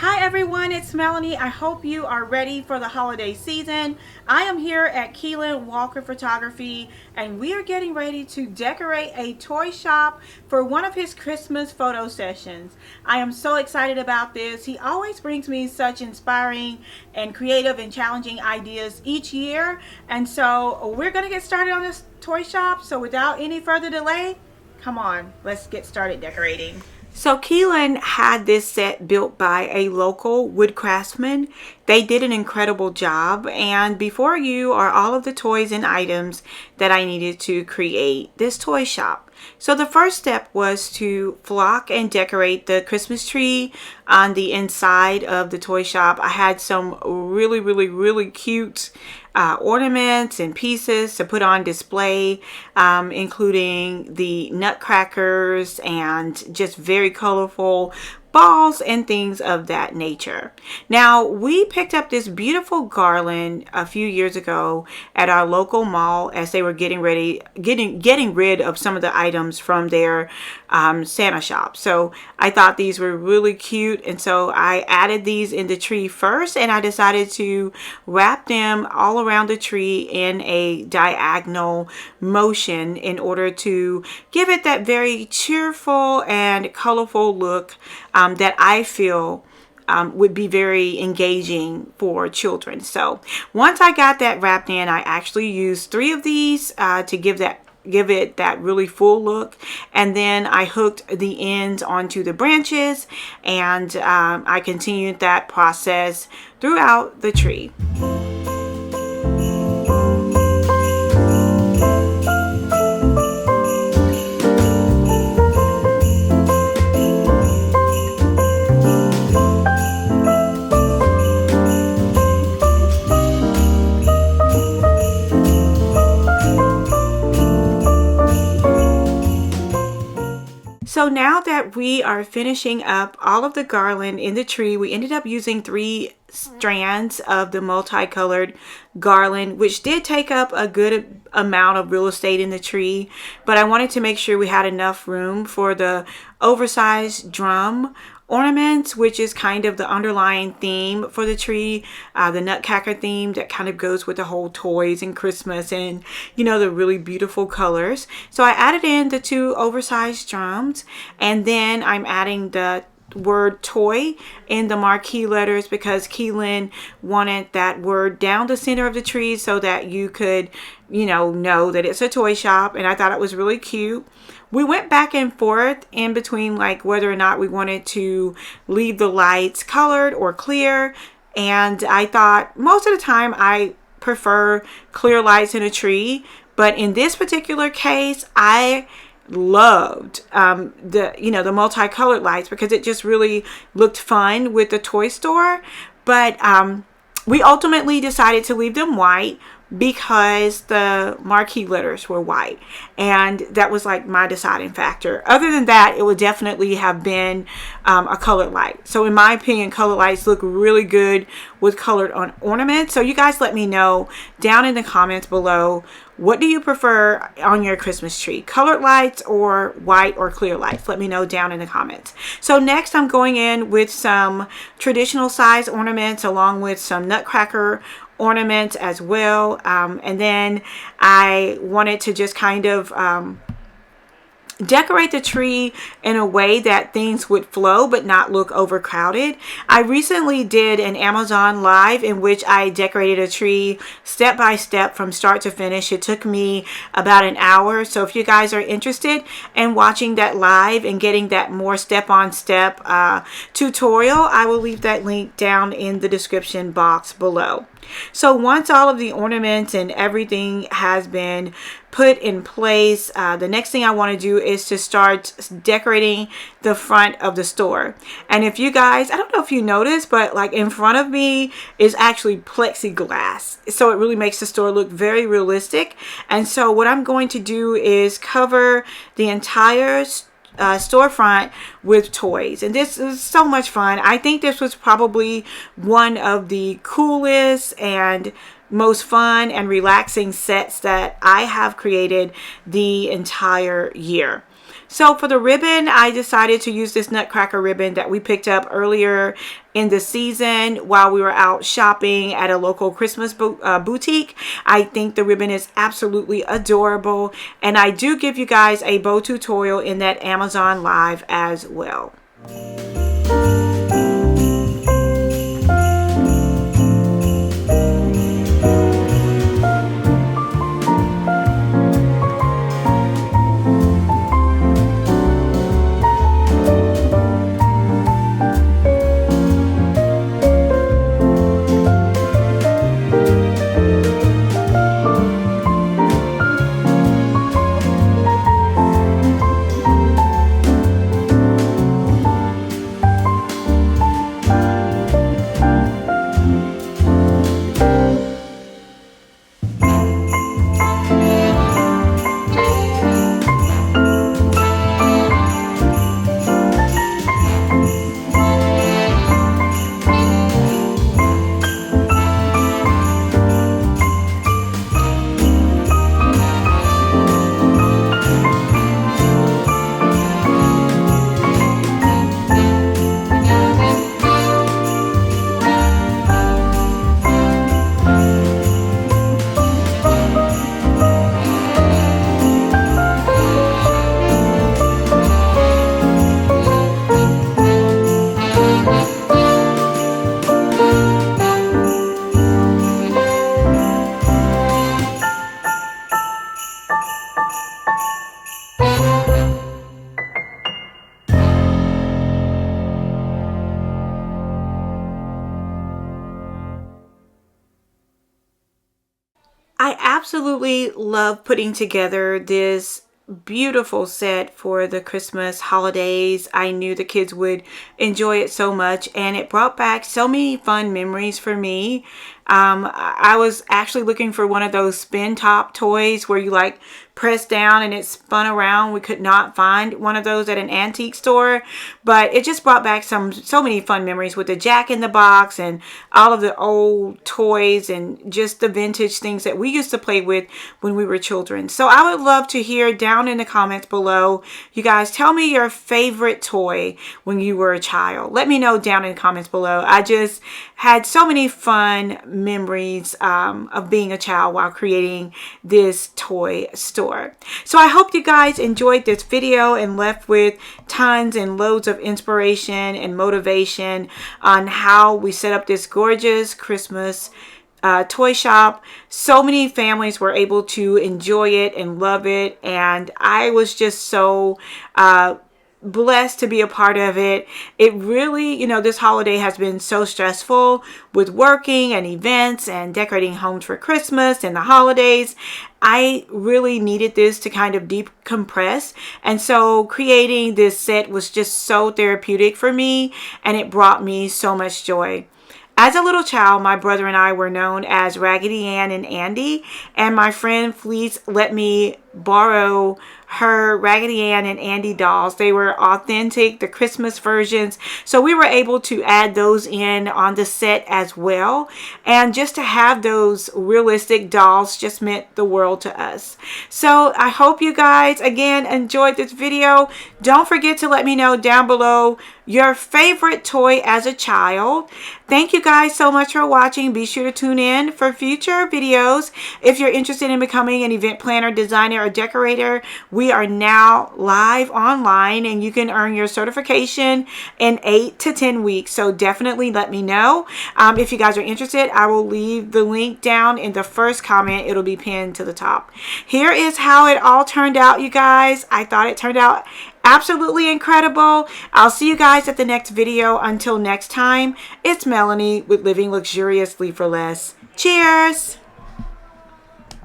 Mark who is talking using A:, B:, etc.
A: Hi everyone, it's Melanie. I hope you are ready for the holiday season. I am here at Keelan Walker Photography and we are getting ready to decorate a toy shop for one of his Christmas photo sessions. I am so excited about this. He always brings me such inspiring and creative and challenging ideas each year. And so we're going to get started on this toy shop. So without any further delay, come on, let's get started decorating. So Keelan had this set built by a local wood craftsman. They did an incredible job, and before you are all of the toys and items that I needed to create this toy shop. So the first step was to flock and decorate the Christmas tree on the inside of the toy shop. I had some really cute ornaments and pieces to put on display, including the nutcrackers and just very colorful balls and things of that nature. Now, we picked up this beautiful garland a few years ago at our local mall as they were getting rid of some of the items from their Santa shop. So I thought these were really cute, and so I added these in the tree first, and I decided to wrap them all around the tree in a diagonal motion in order to give it that very cheerful and colorful look that I feel would be very engaging for children. So once I got that wrapped in, I actually used 3 of these to give it that really full look, and then I hooked the ends onto the branches, and I continued that process throughout the tree. So now that we are finishing up all of the garland in the tree, we ended up using 3 strands of the multicolored garland, which did take up a good amount of real estate in the tree, but I wanted to make sure we had enough room for the oversized drum ornaments, which is kind of the underlying theme for the tree, the nutcracker theme that kind of goes with the whole toys and Christmas and, you know, the really beautiful colors. So I added in the 2 oversized drums, and then I'm adding the word toy in the marquee letters because Keelan wanted that word down the center of the tree so that you could, you know that it's a toy shop, and I thought it was really cute. We went back and forth in between like whether or not we wanted to leave the lights colored or clear, and I thought most of the time I prefer clear lights in a tree, but in this particular case I loved the multicolored lights because it just really looked fun with the toy store. But we ultimately decided to leave them white because the marquee letters were white, and that was like my deciding factor. Other than that, it would definitely have been a colored light. So in my opinion, colored lights look really good with colored ornaments. So you guys let me know down in the comments below, what do you prefer on your Christmas tree? Colored lights or white or clear lights? Let me know down in the comments. So next I'm going in with some traditional size ornaments along with some nutcracker ornaments as well. And then I wanted to just kind of decorate the tree in a way that things would flow but not look overcrowded. I recently did an Amazon live in which I decorated a tree step by step from start to finish. It took me about an hour. So if you guys are interested in watching that live and getting that more step-on-step tutorial, I will leave that link down in the description box below. So once all of the ornaments and everything has been put in place, the next thing I want to do is to start decorating the front of the store. And if you guys, I don't know if you noticed, but like in front of me is actually plexiglass, so it really makes the store look very realistic. And so what I'm going to do is cover the entire storefront with toys, and this is so much fun. I think this was probably one of the coolest and most fun and relaxing sets that I have created the entire year. So for the ribbon, I decided to use this nutcracker ribbon that we picked up earlier in the season while we were out shopping at a local Christmas boutique. I think the ribbon is absolutely adorable, and I do give you guys a bow tutorial in that Amazon Live as well. I absolutely love putting together this beautiful set for the Christmas holidays. I knew the kids would enjoy it so much, and it brought back so many fun memories for me. I was actually looking for one of those spin top toys where you like press down and it spun around. We could not find one of those at an antique store, but it just brought back so many fun memories with the Jack in the Box and all of the old toys and just the vintage things that we used to play with when we were children. So I would love to hear down in the comments below. You guys tell me your favorite toy when you were a child. Let me know down in the comments below. I just had so many fun memories of being a child while creating this toy store. So I hope you guys enjoyed this video and left with tons and loads of inspiration and motivation on how we set up this gorgeous Christmas toy shop. So many families were able to enjoy it and love it, and I was just so blessed to be a part of it. It really, you know, this holiday has been so stressful with working and events and decorating homes for Christmas and the holidays. I really needed this to kind of decompress, and so creating this set was just so therapeutic for me, and it brought me so much joy. As a little child, my brother and I were known as Raggedy Ann and Andy, and my friend Fleece let me borrow her Raggedy Ann and Andy dolls. They were authentic, the Christmas versions, so we were able to add those in on the set as well, and just to have those realistic dolls just meant the world to us. So I hope you guys again enjoyed this video. Don't forget to let me know down below your favorite toy as a child. Thank you guys so much for watching. Be sure to tune in for future videos. If you're interested in becoming an event planner, designer, or decorator, we are now live online, and you can earn your certification in 8 to 10 weeks. So definitely let me know. If you guys are interested, I will leave the link down in the first comment. It'll be pinned to the top. Here is how it all turned out, you guys. I thought it turned out absolutely incredible. I'll see you guys at the next video. Until next time, it's Melanie with Living Luxuriously for Less. Cheers!